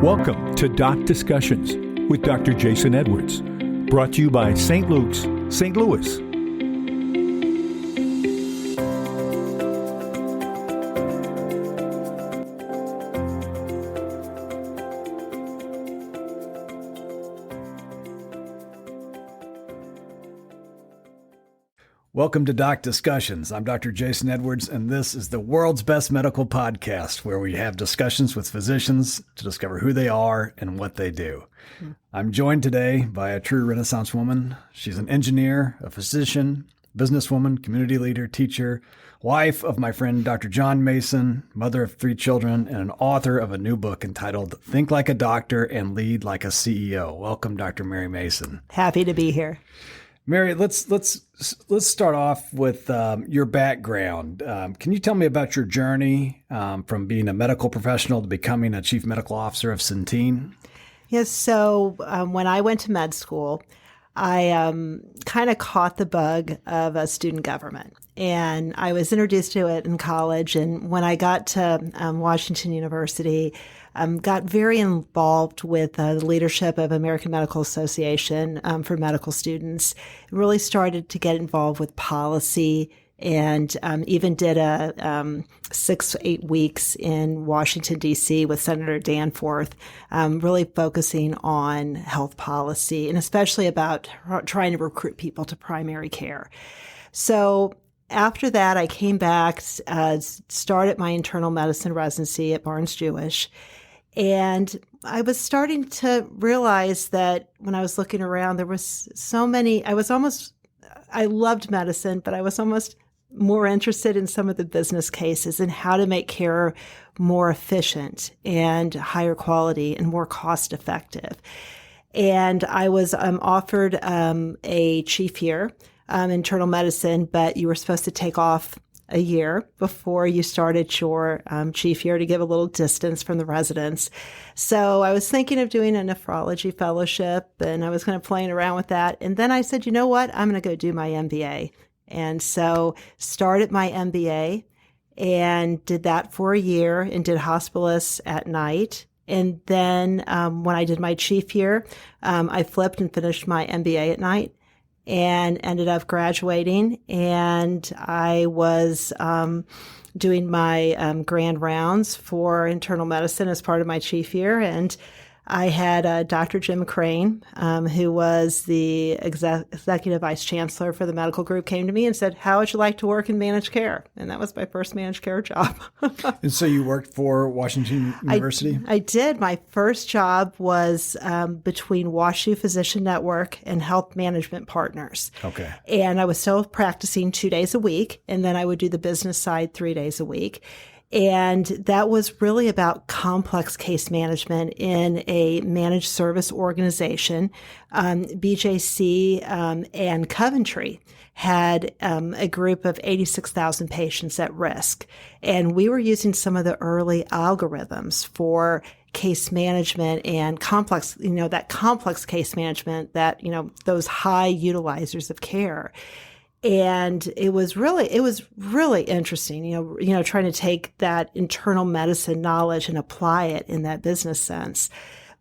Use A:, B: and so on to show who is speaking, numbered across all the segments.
A: Welcome to Doc Discussions with Dr. Jason Edwards, brought to you by St. Luke's, St. Louis.
B: Welcome to Doc Discussions. I'm Dr. Jason Edwards, and this is the world's best medical podcast where we have discussions with physicians to discover who they are and what they do. I'm joined today by a true Renaissance woman. She's an engineer, a physician, businesswoman, community leader, teacher, wife of my friend Dr. John Mason, mother of 3 children, and an author of a new book entitled Think Like a Doctor and Lead Like a CEO. Welcome, Dr. Mary Mason.
C: Happy to be here.
B: Mary, let's start off with your background. Can you tell me about your journey from being a medical professional to becoming a chief medical officer of Centene?
C: Yes. So when I went to med school, I kind of caught the bug of student government, and I was introduced to it in college. And when I got to Washington University, got very involved with the leadership of American Medical Association for medical students, really started to get involved with policy, and even did a 6-8 weeks in Washington, D.C. with Senator Danforth, really focusing on health policy and especially about trying to recruit people to primary care. So after that, I came back, started my internal medicine residency at Barnes-Jewish. And I was starting to realize that when I was looking around, there was so many, I loved medicine, but I was almost more interested in some of the business cases and how to make care more efficient and higher quality and more cost effective. And I was offered a chief year, internal medicine, but you were supposed to take off a year before you started your chief year to give a little distance from the residents. So I was thinking of doing a nephrology fellowship, and I was kind of playing around with that. And then I said, you know what? I'm going to go do my MBA. And so started my MBA and did that for a year and did hospitalists at night. And then when I did my chief year, I flipped and finished my MBA at night and ended up graduating. And I was doing my grand rounds for internal medicine as part of my chief year. And I had Dr. Jim Crane, who was the executive vice chancellor for the medical group, came to me and said, how would you like to work in managed care? And that was my first managed care job.
B: And so you worked for Washington University?
C: I did. My first job was between WashU Physician Network and Health Management Partners.
B: Okay. And
C: I was still practicing 2 days a week, and then I would do the business side 3 days a week. And that was really about complex case management in a managed service organization. BJC and Coventry had a group of 86,000 patients at risk. And we were using some of the early algorithms for case management and complex, that complex case management that, those high utilizers of care. And it was really interesting, trying to take that internal medicine knowledge and apply it in that business sense.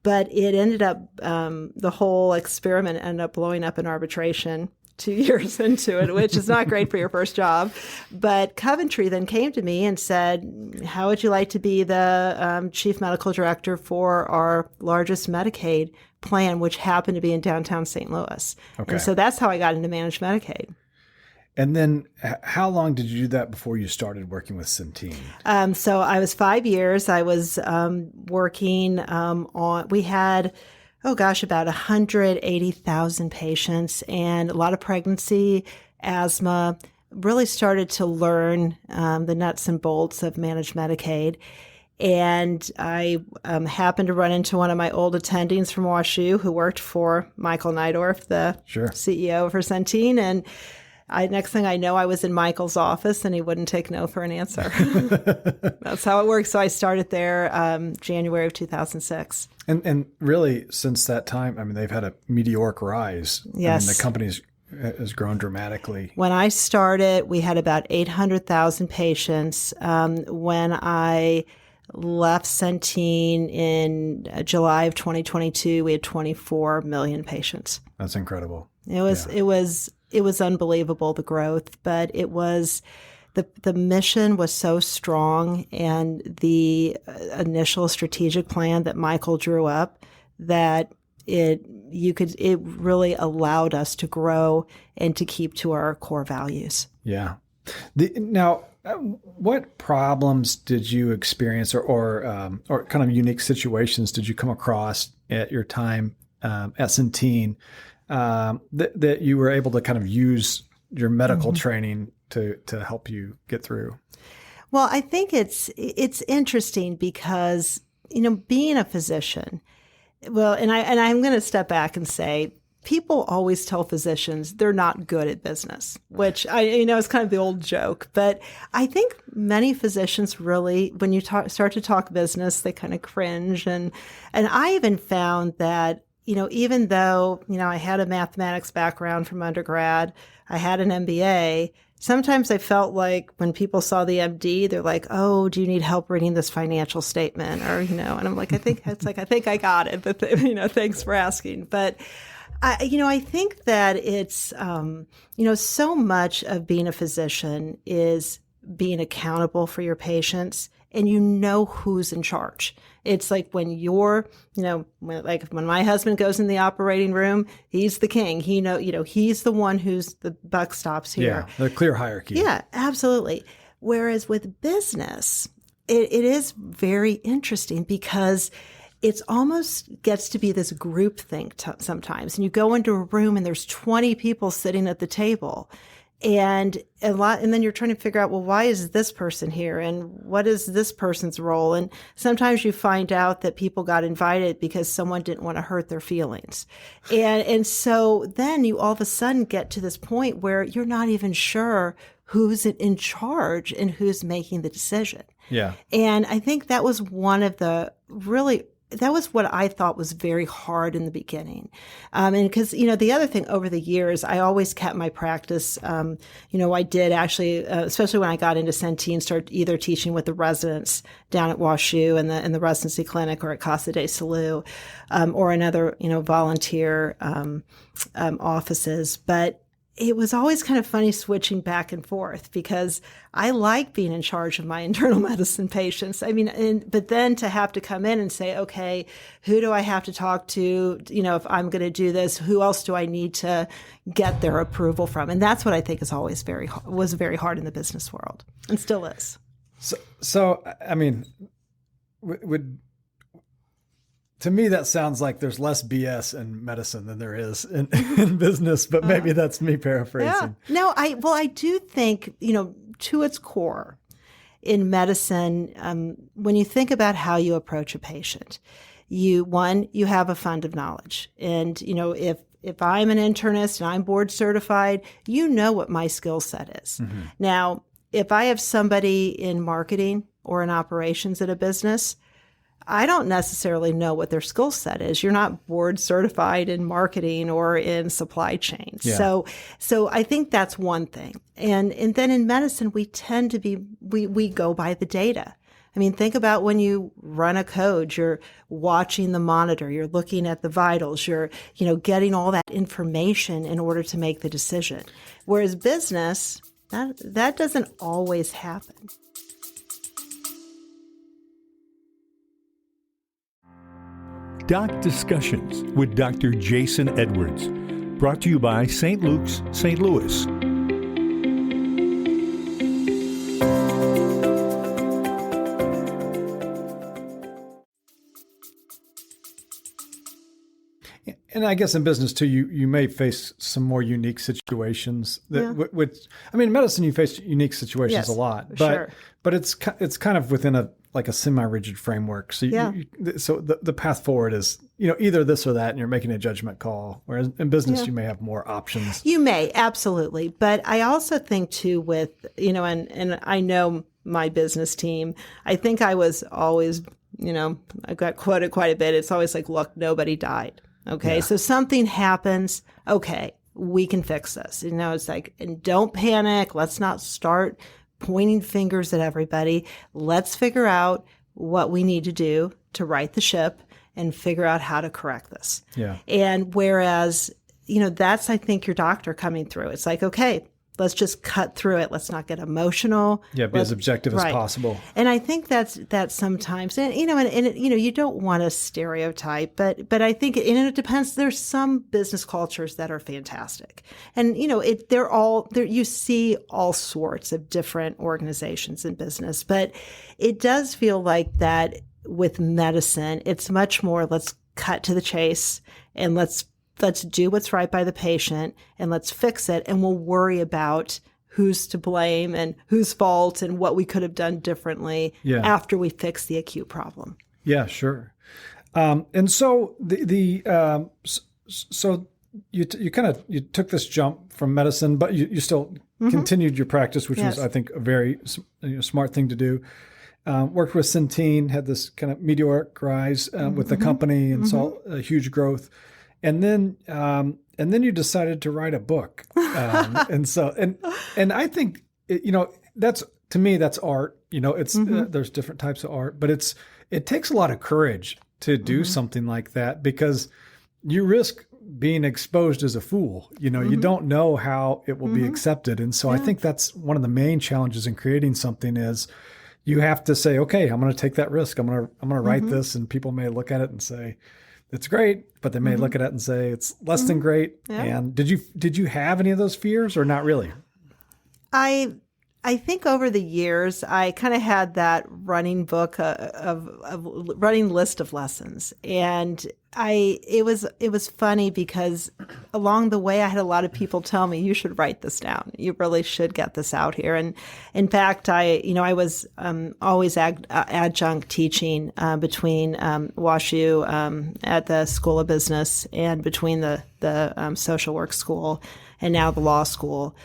C: But it ended up, the whole experiment ended up blowing up in arbitration 2 years into it, which is not great for your first job. But Coventry then came to me and said, how would you like to be the chief medical director for our largest Medicaid plan, which happened to be in downtown St. Louis? Okay. And so that's how I got into managed Medicaid.
B: And then how long did you do that before you started working with Centene?
C: So I was 5 years. I was working we had, about 180,000 patients and a lot of pregnancy, asthma, really started to learn the nuts and bolts of managed Medicaid. And I happened to run into one of my old attendings from WashU who worked for Michael Neidorf, the CEO for Centene. And next thing I know, I was in Michael's office and he wouldn't take no for an answer. That's how it works. So I started there January of 2006.
B: And really, since that time, they've had a meteoric rise.
C: Yes.
B: The company has grown dramatically.
C: When I started, we had about 800,000 patients. When I left Centene in July of 2022. We had 24 million patients.
B: That's incredible.
C: It was unbelievable, the growth, but it was the mission was so strong, and the initial strategic plan that Michael drew up, that it really allowed us to grow and to keep to our core values.
B: Yeah. Now, what problems did you experience, or kind of unique situations did you come across at your time at Centene that you were able to kind of use your medical training to help you get through?
C: Well, I think it's interesting because, being a physician, and I'm going to step back and say, people always tell physicians they're not good at business, which is kind of the old joke. But I think many physicians really, when you start to talk business, they kind of cringe. And I even found that, even though, I had a mathematics background from undergrad, I had an MBA, sometimes I felt like when people saw the MD, they're like, "Oh, do you need help reading this financial statement?" Or, and I'm like, I think I got it, but thanks for asking. But I think that it's, so much of being a physician is being accountable for your patients, and who's in charge. It's like when you're, when my husband goes in the operating room, he's the king. He's the one who's the buck stops here.
B: Yeah, the clear hierarchy.
C: Yeah, absolutely. Whereas with business, it is very interesting because it's almost gets to be this group thing sometimes. And you go into a room and there's 20 people sitting at the table. And then you're trying to figure out, well, why is this person here? And what is this person's role? And sometimes you find out that people got invited because someone didn't want to hurt their feelings. And so then you all of a sudden get to this point where you're not even sure who's in charge and who's making the decision.
B: Yeah.
C: And I think that was that was what I thought was very hard in the beginning. And because, the other thing over the years, I always kept my practice. I did actually, especially when I got into Centene, start either teaching with the residents down at WashU in the residency clinic or at Casa de Salud, or another, volunteer offices. But it was always kind of funny switching back and forth because I like being in charge of my internal medicine patients. But then to have to come in and say, okay, who do I have to talk to? If I'm going to do this, who else do I need to get their approval from? And that's what I think is always was very hard in the business world, and still is.
B: So to me, that sounds like there's less BS in medicine than there is in business, but maybe that's me paraphrasing.
C: Yeah. No, I do think, to its core in medicine, when you think about how you approach a patient, you have a fund of knowledge. And, if I'm an internist and I'm board certified, what my skill set is. Mm-hmm. Now, if I have somebody in marketing or in operations at a business, I don't necessarily know what their skill set is. You're not board certified in marketing or in supply chain. Yeah. So I think that's one thing. And then in medicine, we tend to we go by the data. Think about when you run a code, you're watching the monitor, you're looking at the vitals, you're, getting all that information in order to make the decision. Whereas business, that doesn't always happen.
A: Doc Discussions with Dr. Jason Edwards, brought to you by St. Luke's, St. Louis.
B: And I guess in business too, you may face some more unique situations. Which in medicine you face unique situations a lot, but it's kind of within a semi-rigid framework. So so the path forward is either this or that, and you're making a judgment call. Whereas in business you may have more options. You may,
C: absolutely, but I also think too with and I know my business team. I think I was always I got quoted quite a bit. It's always like, look, nobody died. Okay, so something happens. Okay, we can fix this. It's like, and don't panic. Let's not start pointing fingers at everybody. Let's figure out what we need to do to right the ship and figure out how to correct this.
B: Yeah.
C: And whereas, that's, I think, your doctor coming through. It's like, okay, let's just cut through it. Let's not get emotional.
B: Yeah, be as objective as possible.
C: And I think that's sometimes, and you don't want to stereotype, but I think, and it depends. There's some business cultures that are fantastic, and they're all there. You see all sorts of different organizations in business, but it does feel like that with medicine. It's much more, let's cut to the chase and let's do what's right by the patient and let's fix it, and we'll worry about who's to blame and whose fault and what we could have done differently after we fix the acute problem.
B: Yeah, sure. And so so you took this jump from medicine, but you still continued your practice, which was, I think, a very smart thing to do. Worked with Centene, had this kind of meteoric rise with the company, and saw a huge growth. And then you decided to write a book, and I think that's, to me, that's art. It's there's different types of art, but it takes a lot of courage to do something like that, because you risk being exposed as a fool. You don't know how it will be accepted, and so I think that's one of the main challenges in creating something is you have to say, okay, I'm going to take that risk. I'm going to write this, and people may look at it and say, it's great, but they may look at it and say it's less than great. Yeah. And did you have any of those fears, or not really?
C: I think over the years, I kind of had that running book of running list of lessons, and it was funny because along the way I had a lot of people tell me, you should write this down. You really should get this out here. And in fact, I was always adjunct teaching between WashU at the School of Business and between the social work school and now the law school.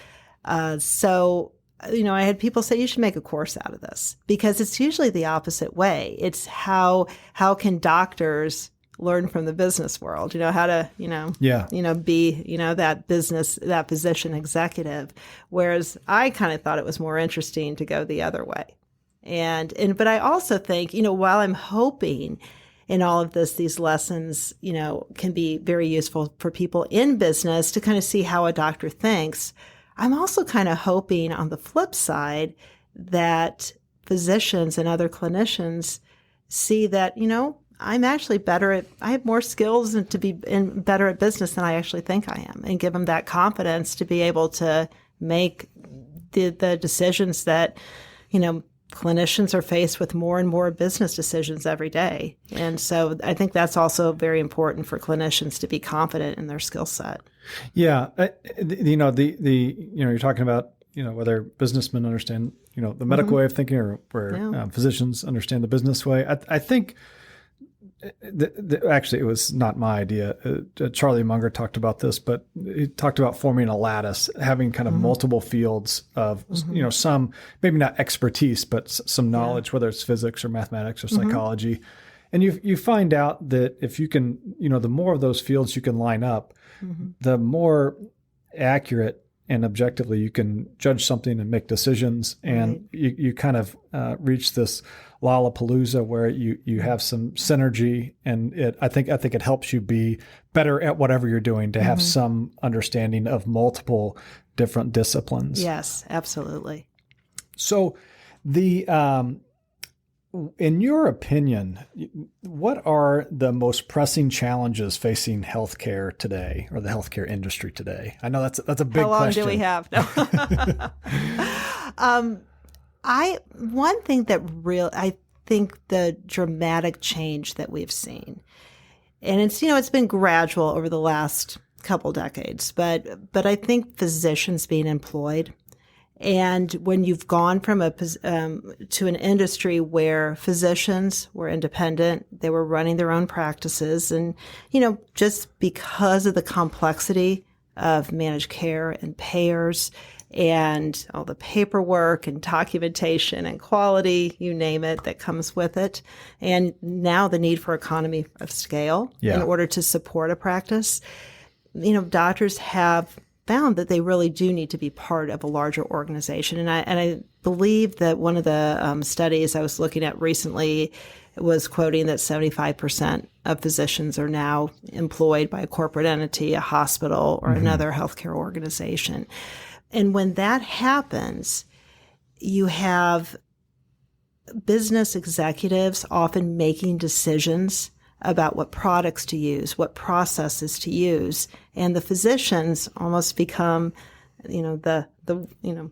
C: So I had people say, you should make a course out of this, because it's usually the opposite way. It's how can doctors learn from the business world, how to, be, that physician executive. Whereas I kind of thought it was more interesting to go the other way. But I also think, while I'm hoping in all of this, these lessons, can be very useful for people in business to kind of see how a doctor thinks, I'm also kind of hoping on the flip side that physicians and other clinicians see that, I'm actually I have more skills and to be better at business than I actually think I am, and give them that confidence to be able to make the decisions that, clinicians are faced with more and more business decisions every day. And so I think that's also very important for clinicians to be confident in their skill set.
B: Yeah. You're talking about, whether businessmen understand, the medical way of thinking, or where physicians understand the business way. I think actually, it was not my idea. Charlie Munger talked about this, but he talked about forming a lattice, having kind of multiple fields of, some, maybe not expertise, but some knowledge, whether it's physics or mathematics or psychology. And you find out that if you can, the more of those fields you can line up, the more accurate and objectively you can judge something and make decisions. And you kind of reach this Lollapalooza where you have some synergy, and I think it helps you be better at whatever you're doing, to have some understanding of multiple different disciplines.
C: Yes, absolutely.
B: So in your opinion, what are the most pressing challenges facing healthcare today, or the healthcare industry today? I know that's a big question. How long
C: do we have? No. One thing that I think the dramatic change that we've seen, and it's been gradual over the last couple decades, but I think physicians being employed. And when you've gone from to an industry where physicians were independent, they were running their own practices, and just because of the complexity of managed care and payers and all the paperwork and documentation and quality, you name it, that comes with it, and now the need for economy of scale in order to support a practice, doctors have found that they really do need to be part of a larger organization. And I believe that one of the studies I was looking at recently was quoting that 75% of physicians are now employed by a corporate entity, a hospital, or another healthcare organization. And when that happens, you have business executives often making decisions about what products to use, what processes to use, and the physicians almost become, the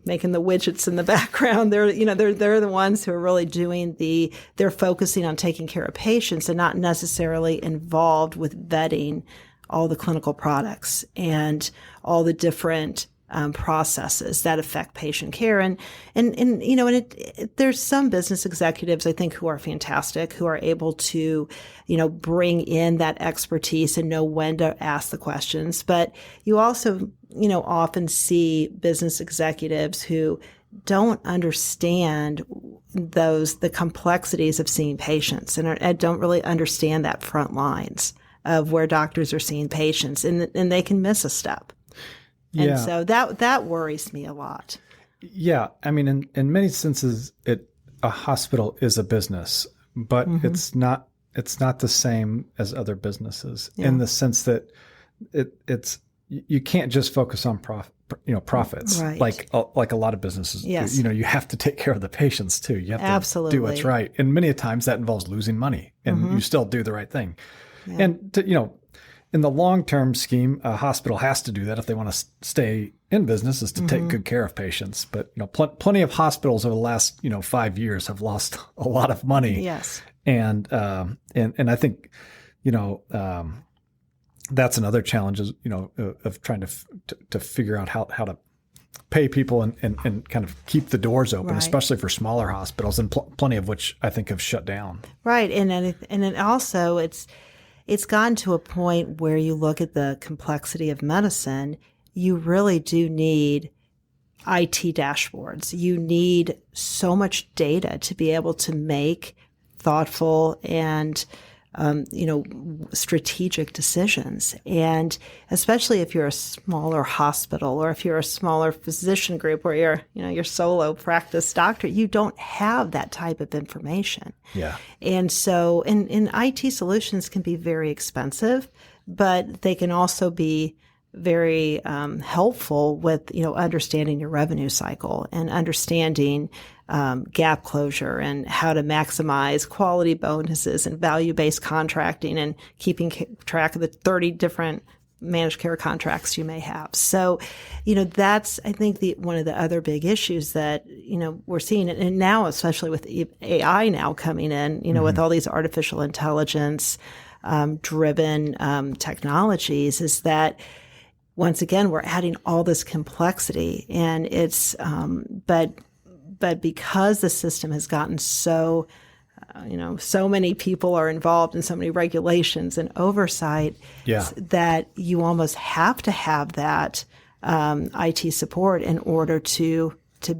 C: making the widgets in the background. They're the ones who are really they're focusing on taking care of patients and not necessarily involved with vetting all the clinical products and all the different processes that affect patient care. And there's some business executives, I think, who are fantastic, who are able to, bring in that expertise and know when to ask the questions. But you also, often see business executives who don't understand the complexities of seeing patients and don't really understand that front lines of where doctors are seeing patients, and they can miss a step. And so that worries me a lot.
B: Yeah. I mean, in many senses, a hospital is a business, but it's not the same as other businesses in the sense that you can't just focus on profits,
C: right,
B: like a lot of businesses.
C: Yes.
B: Do. You have to take care of the patients too. You have to
C: Absolutely.
B: do what's right. And many times that involves losing money, and you still do the right thing.
C: Yeah.
B: And in the long-term scheme, a hospital has to do that if they want to stay in business, is to take good care of patients. But plenty of hospitals over the last 5 years have lost a lot of money.
C: Yes,
B: and I think that's another challenge is of trying to figure out how to pay people and kind of keep the doors open,
C: right,
B: especially for smaller hospitals, and plenty of which I think have shut down.
C: Right, and then also it's gotten to a point where you look at the complexity of medicine, you really do need IT dashboards. You need so much data to be able to make thoughtful and, strategic decisions. And especially if you're a smaller hospital or if you're a smaller physician group where you're solo practice doctor, you don't have that type of information.
B: Yeah.
C: And so, and IT solutions can be very expensive, but they can also be very helpful with, understanding your revenue cycle and understanding gap closure and how to maximize quality bonuses and value-based contracting and keeping track of the 30 different managed care contracts you may have. So, that's, I think, one of the other big issues that, we're seeing. And now, especially with AI now coming in, with all these artificial intelligence driven technologies, is that once again, we're adding all this complexity, and it's, but because the system has gotten so, so many people are involved in so many regulations and oversight, that you almost have to have that IT support in order to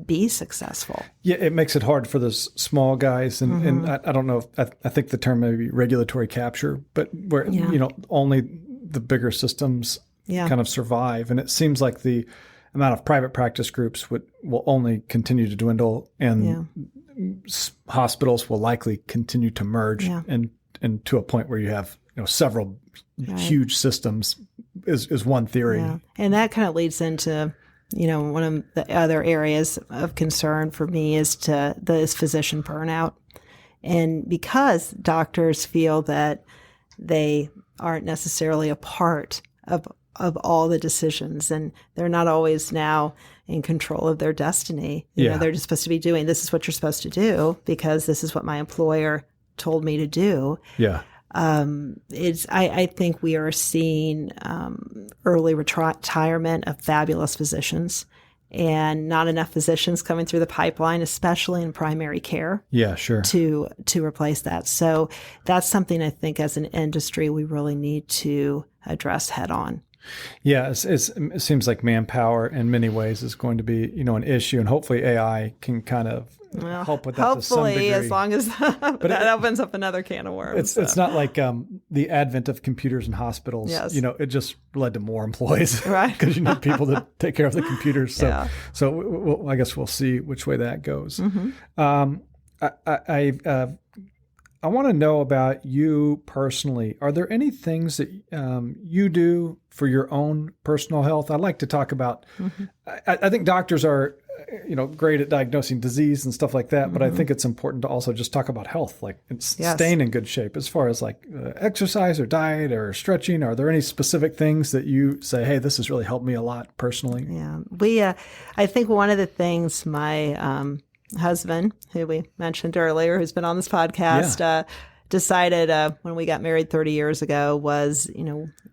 C: be successful.
B: Yeah, it makes it hard for those small guys, and I don't know if I think the term may be regulatory capture, but where only the bigger systems kind of survive, and it seems like the amount of private practice groups will only continue to dwindle, and hospitals will likely continue to merge, and to a point where you have several huge systems is one theory.
C: Yeah. And that kind of leads into one of the other areas of concern for me is physician burnout, and because doctors feel that they aren't necessarily a part of all the decisions, and they're not always now in control of their destiny. They're just supposed to be doing, this is what you're supposed to do because this is what my employer told me to do.
B: Yeah.
C: I think we are seeing early retirement of fabulous physicians, and not enough physicians coming through the pipeline, especially in primary care. Yeah, sure. To replace that. So that's something I think as an industry we really need to address head on.
B: Yeah, it seems like manpower in many ways is going to be, an issue, and hopefully AI can kind of help with that to some
C: hopefully,
B: degree.
C: as long as that opens up another can of worms.
B: It's not like the advent of computers in hospitals.
C: Yes.
B: It just led to more employees,
C: Right.
B: Because you need people to take care of the computers. So,
C: Yeah.
B: I guess we'll see which way that goes. I want to know about you personally. Are there any things that you do for your own personal health? I'd like to talk about. I think doctors are, great at diagnosing disease and stuff like that. But I think it's important to also just talk about health, like staying in good shape, as far as like exercise or diet or stretching. Are there any specific things that you say, hey, this has really helped me a lot personally?
C: Yeah, I think one of the things my husband, who we mentioned earlier, who's been on this podcast, decided when we got married 30 years ago was,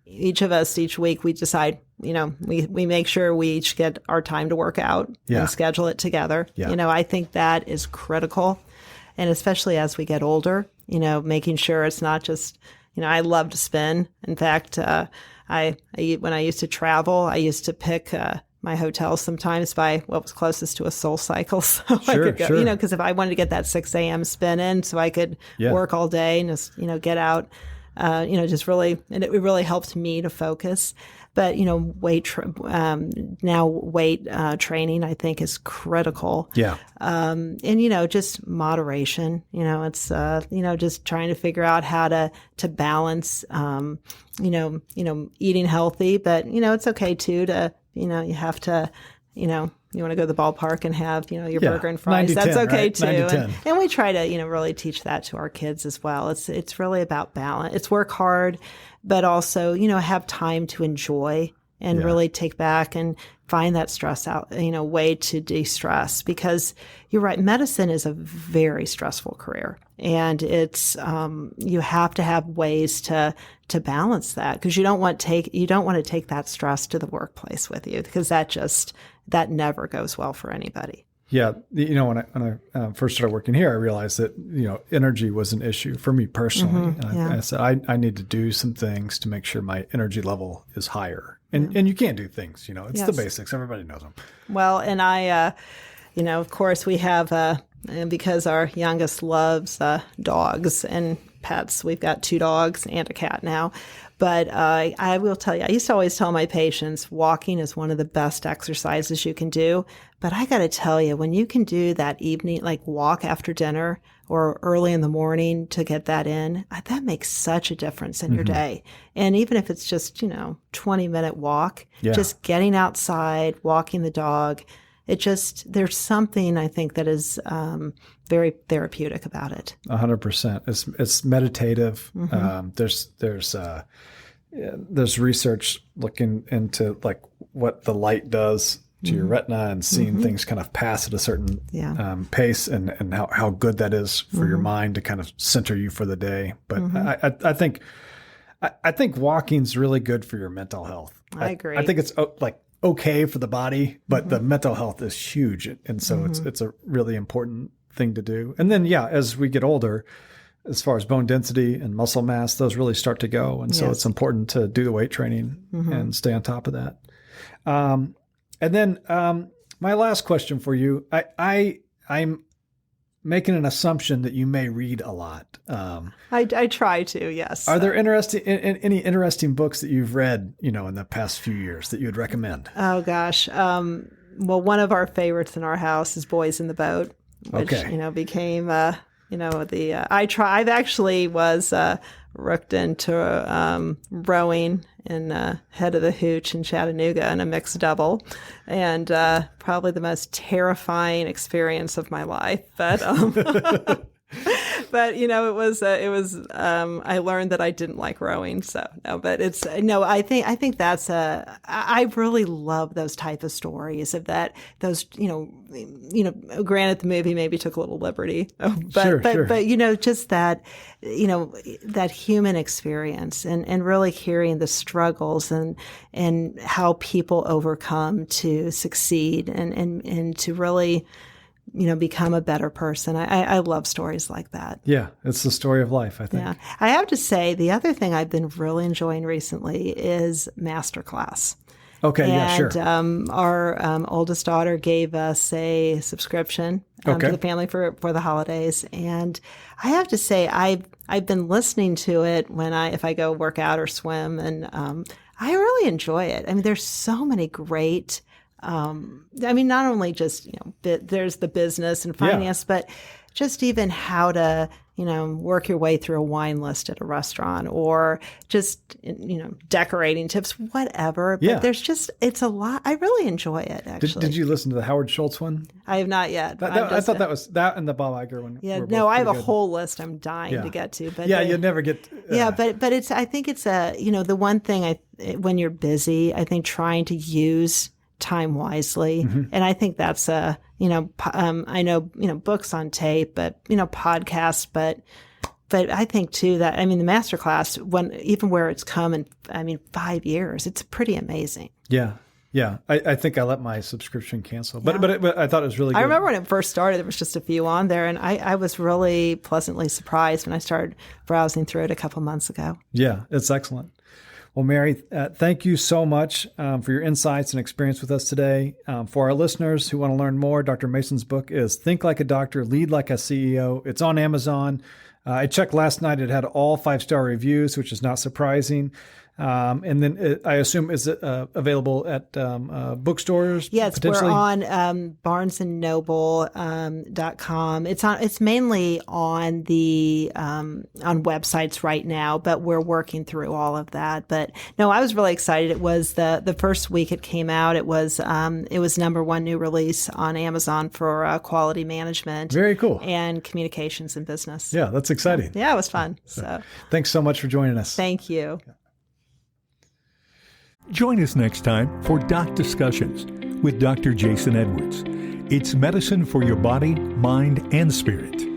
C: each of us each week we decide, we make sure we each get our time to work out and schedule it together. I think that is critical. And especially as we get older, making sure it's not just, I love to spin. In fact, when I used to travel, I used to pick my hotel sometimes by what was closest to a soul cycle. So I could go, because if I wanted to get that 6 a.m. spin in so I could work all day and just, get out, just really, and it really helped me to focus. But, weight training, I think, is critical.
B: Yeah.
C: And, just moderation, it's, just trying to figure out how to balance, eating healthy, but, it's okay too to, you have to, you want to go to the ballpark and have, your burger and fries. That's
B: 90-10,
C: okay
B: right?
C: too.
B: 90-10.
C: And we try to, really teach that to our kids as well. It's really about balance. It's work hard, but also, have time to enjoy and really take back and find that stress out, way to de-stress, because you're right. Medicine is a very stressful career, and it's, you have to have ways to balance that, because you don't want to take that stress to the workplace with you, because that never goes well for anybody.
B: Yeah. When I first started working here, I realized that, energy was an issue for me personally. And I said, I need to do some things to make sure my energy level is higher. And you can't do things, it's the basics. Everybody knows them.
C: Well, and I, of course we have, and because our youngest loves dogs and pets, we've got 2 dogs and a cat now. But I will tell you, I used to always tell my patients, walking is one of the best exercises you can do. But I got to tell you, when you can do that evening, like walk after dinner or early in the morning to get that in, that makes such a difference in your day. And even if it's just, 20-minute walk, just getting outside, walking the dog, there's something I think that is very therapeutic about it.
B: 100%. It's meditative. There's research looking into like what the light does to your retina and seeing things kind of pass at a certain pace, and how good that is for your mind to kind of center you for the day. But I think walking's really good for your mental health.
C: I agree.
B: I think it's okay for the body, but the mental health is huge. And so it's a really important thing to do. And then, as we get older, as far as bone density and muscle mass, those really start to go. And so it's important to do the weight training and stay on top of that. And then my last question for you, I'm making an assumption that you may read a lot.
C: I try to, yes.
B: Are there any interesting books that you've read, in the past few years that you would recommend?
C: Oh gosh. Well, one of our favorites in our house is Boys in the Boat, which, became, I've actually was rooked into rowing in Head of the Hooch in Chattanooga in a mixed double, and probably the most terrifying experience of my life. But but it was I learned that I didn't like rowing. So no, but I think that's I really love those type of stories of that. Those granted the movie maybe took a little liberty, but just that that human experience and really hearing the struggles and how people overcome to succeed and to really become a better person. I love stories like that.
B: Yeah, it's the story of life, I think.
C: Yeah. I have to say, the other thing I've been really enjoying recently is Masterclass.
B: Okay, yeah, sure.
C: And our oldest daughter gave us a subscription to the family for the holidays. And I have to say, I've been listening to it if I go work out or swim, and I really enjoy it. I mean, there's so many great. Not only just there's the business and finance, but just even how to work your way through a wine list at a restaurant, or just decorating tips, whatever. But it's a lot. I really enjoy it. Actually,
B: did you listen to the Howard Schultz one?
C: I have not yet.
B: I thought that was that and the Bob Iger one.
C: Yeah, no, I have a whole list I'm dying to get to. But
B: you never get.
C: But it's. I think it's the one thing when you're busy, I think trying to use time wisely. Mm-hmm. And I think that's I know, books on tape, but, podcasts, but I think too that, the masterclass, even where it's come in, 5 years, it's pretty amazing.
B: Yeah. Yeah. I think I let my subscription cancel, but I thought it was really good.
C: I remember when it first started, there was just a few on there, and I was really pleasantly surprised when I started browsing through it a couple months ago.
B: Yeah, it's excellent. Well, Mary, thank you so much for your insights and experience with us today. For our listeners who want to learn more, Dr. Mason's book is Think Like a Doctor, Lead Like a CEO. It's on Amazon. I checked last night. It had all 5-star reviews, which is not surprising. And then I assume is it available at bookstores?
C: Yes, we're on barnesandnoble.com. It's mainly on the on websites right now, but we're working through all of that. But no, I was really excited. It was the first week it came out. It was #1 new release on Amazon for quality management.
B: Very cool.
C: And communications and business.
B: Yeah, that's exciting.
C: Yeah, it was fun. So
B: thanks so much for joining us.
C: Thank you.
A: Join us next time for Doc Discussions with Dr. Jason Edwards. It's medicine for your body, mind, and spirit.